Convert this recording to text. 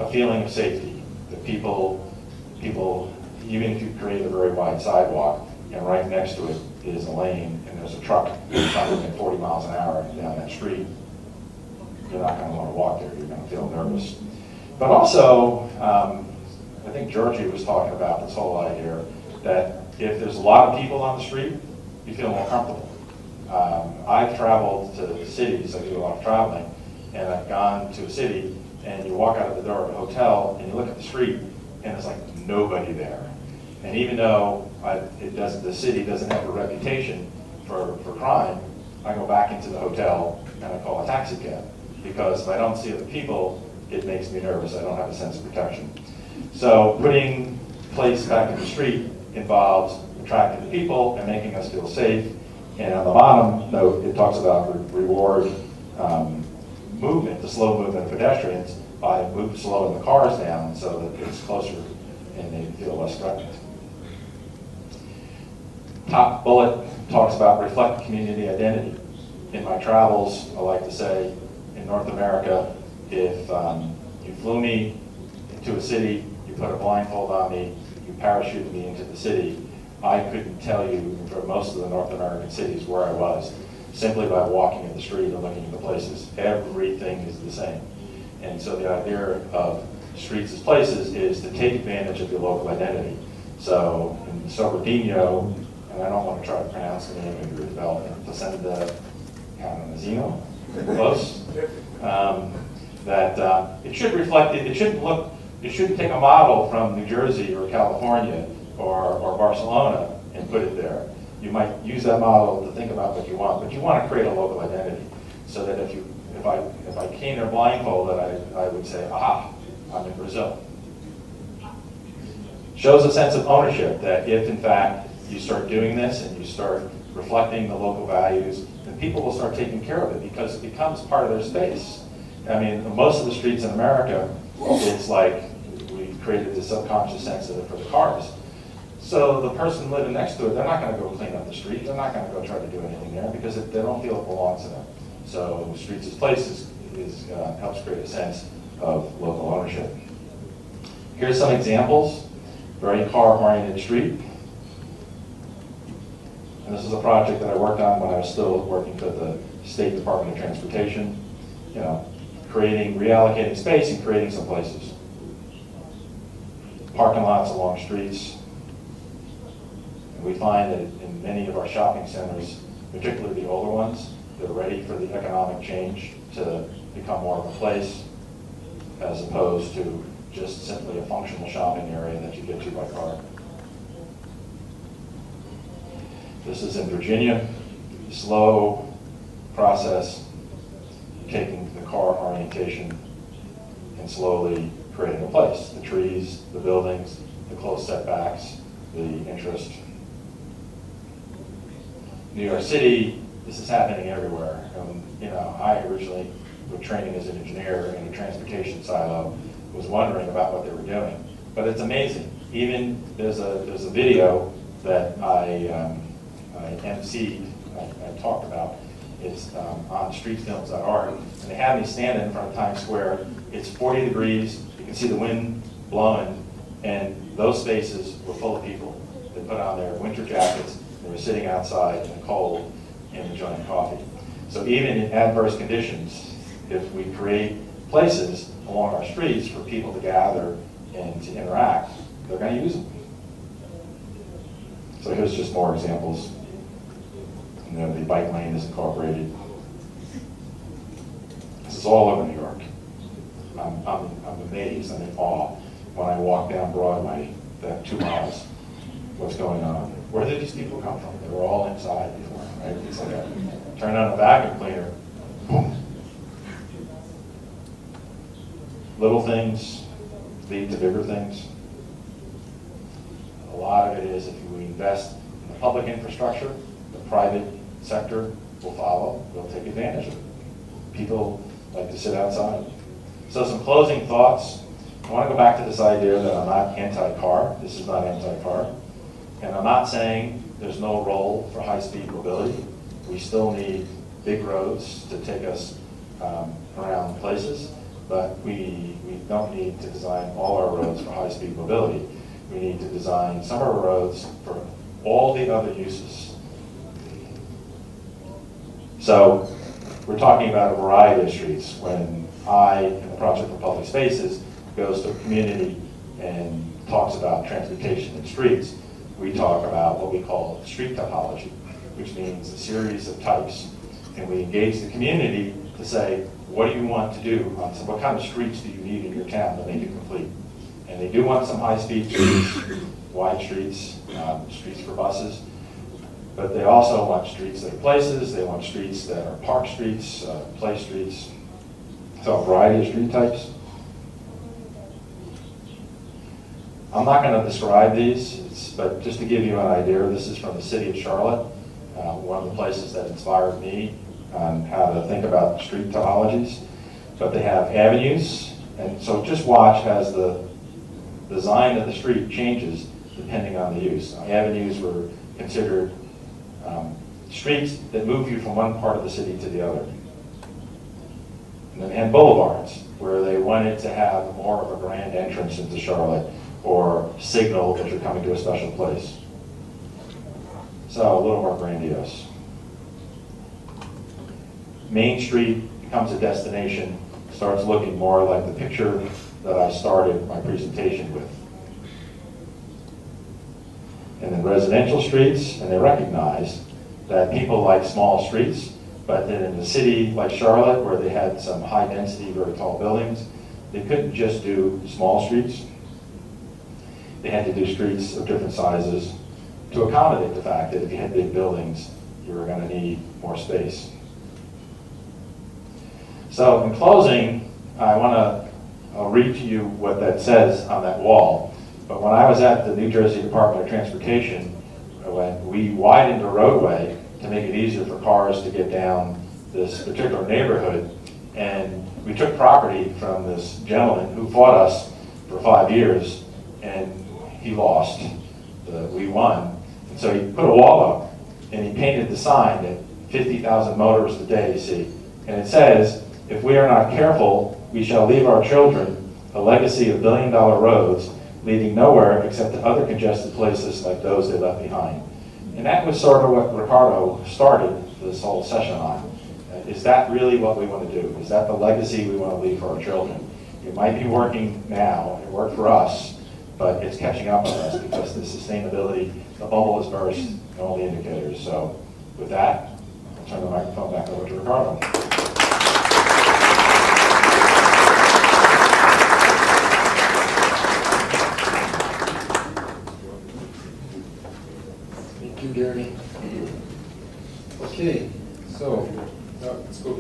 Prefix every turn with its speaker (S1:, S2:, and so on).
S1: a feeling of safety. The people, even if you create a very wide sidewalk, and right next to it is a lane, and there's a truck coming at 40 miles an hour down that street, you're not going to want to walk there. You're going to feel nervous. But also, I think Georgie was talking about this whole idea that if there's a lot of people on the street, you feel more comfortable. I've traveled to cities, I do a lot of traveling, and I've gone to a city, and you walk out of the door of a hotel, and you look at the street, and there's like nobody there. And even though the city doesn't have a reputation for crime, I go back into the hotel and I call a taxi cab, because if I don't see other people, it makes me nervous. I don't have a sense of protection. So putting place back in the street involves attracting the people and making us feel safe. And on the bottom note, it talks about reward movement, the slow movement of pedestrians, by slowing the cars down so that it's closer and they feel less threatened. Top bullet talks about reflect community identity. In my travels, I like to say, in North America, if you flew me into a city, you put a blindfold on me, you parachuted me into the city, I couldn't tell you for most of the North American cities where I was, simply by walking in the street and looking at the places. Everything is the same. And so the idea of streets as places is to take advantage of your local identity. So in Sobradinho, and I don't want to try to pronounce the name of your development, Placenta Paranoazinho, close, that it should reflect, it shouldn't take a model from New Jersey or California or Barcelona and put it there. You might use that model to think about what you want, but you want to create a local identity so that if I came there blindfolded, I would say, aha, I'm in Brazil. Shows a sense of ownership that if in fact you start doing this and you start reflecting the local values, then people will start taking care of it because it becomes part of their space. I mean, most of the streets in America, it's like we created this subconscious sense of it for the cars. So the person living next to it, they're not going to go clean up the street. They're not going to go try to do anything there because they don't feel it belongs to them. So streets as places helps create a sense of local ownership. Here's some examples. Very car-oriented street. And this is a project that I worked on when I was still working for the State Department of Transportation. You know, reallocating space and creating some places. Parking lots along streets. And we find that in many of our shopping centers, particularly the older ones, they're ready for the economic change to become more of a place as opposed to just simply a functional shopping area that you get to by car. This is in Virginia. Slow process, taking the car orientation and slowly creating a place. The trees, the buildings, the close setbacks, the interest. New York City, this is happening everywhere. You know, I originally, with training as an engineer in a transportation silo, was wondering about what they were doing. But it's amazing. Even there's a video that I emceed, I talked about. It's on streetfilms.org, and they have me standing in front of Times Square. It's 40 degrees. You can see the wind blowing, and those spaces were full of people. They put on their winter jackets. They were sitting outside in the cold and enjoying coffee. So even in adverse conditions, if we create places along our streets for people to gather and to interact, they're going to use them. So here's just more examples. You know, the bike lane is incorporated. This is all over New York. I'm amazed, I'm in awe when I walk down Broadway, that 2 miles, what's going on. Where did these people come from? They were all inside before, right? It's like turn on a vacuum cleaner, boom. Little things lead to bigger things. A lot of it is if we invest in the public infrastructure, the private sector will follow, they'll take advantage of it. People like to sit outside. So some closing thoughts. I want to go back to this idea that I'm not anti-car. This is not anti-car. And I'm not saying there's no role for high-speed mobility. We still need big roads to take us around places. but we don't need to design all our roads for high-speed mobility. We need to design some of our roads for all the other uses. So we're talking about a variety of streets. When I, in the Project for Public Spaces, goes to a community and talks about transportation and streets, we talk about what we call street topology, which means a series of types. And we engage the community to say, what do you want to do? What kind of streets do you need in your town to make it complete? And they do want some high-speed streets, wide streets, streets for buses. But they also want streets that are places. They want streets that are park streets, play streets. So a variety of street types. I'm not going to describe these, but just to give you an idea, this is from the city of Charlotte, one of the places that inspired me on how to think about street topologies. But they have avenues, and so just watch as the design of the street changes depending on the use. Avenues were considered streets that move you from one part of the city to the other. And then they had boulevards, where they wanted to have more of a grand entrance into Charlotte, or signal that you're coming to a special place. So a little more grandiose. Main Street becomes a destination, starts looking more like the picture that I started my presentation with. And then residential streets, and they recognize that people like small streets, but then in a city like Charlotte, where they had some high density, very tall buildings, they couldn't just do small streets. They had to do streets of different sizes to accommodate the fact that if you had big buildings, you were going to need more space. So in closing, I want to read to you what that says on that wall. But when I was at the New Jersey Department of Transportation, when we widened a roadway to make it easier for cars to get down this particular neighborhood, and we took property from this gentleman who fought us for 5 years, and he lost. We won. And so he put a wall up, and he painted the sign that 50,000 motorists a day see. And it says, if we are not careful, we shall leave our children a legacy of billion-dollar roads leading nowhere except to other congested places like those they left behind. And that was sort of what Ricardo started this whole session on. Is that really what we want to do? Is that the legacy we want to leave for our children? It might be working now, it worked for us, but it's catching up on us because the sustainability, the bubble has burst in all the indicators. So with that, I'll turn the microphone back over to Ricardo.
S2: Thank you, Gary. Okay, so, let's go.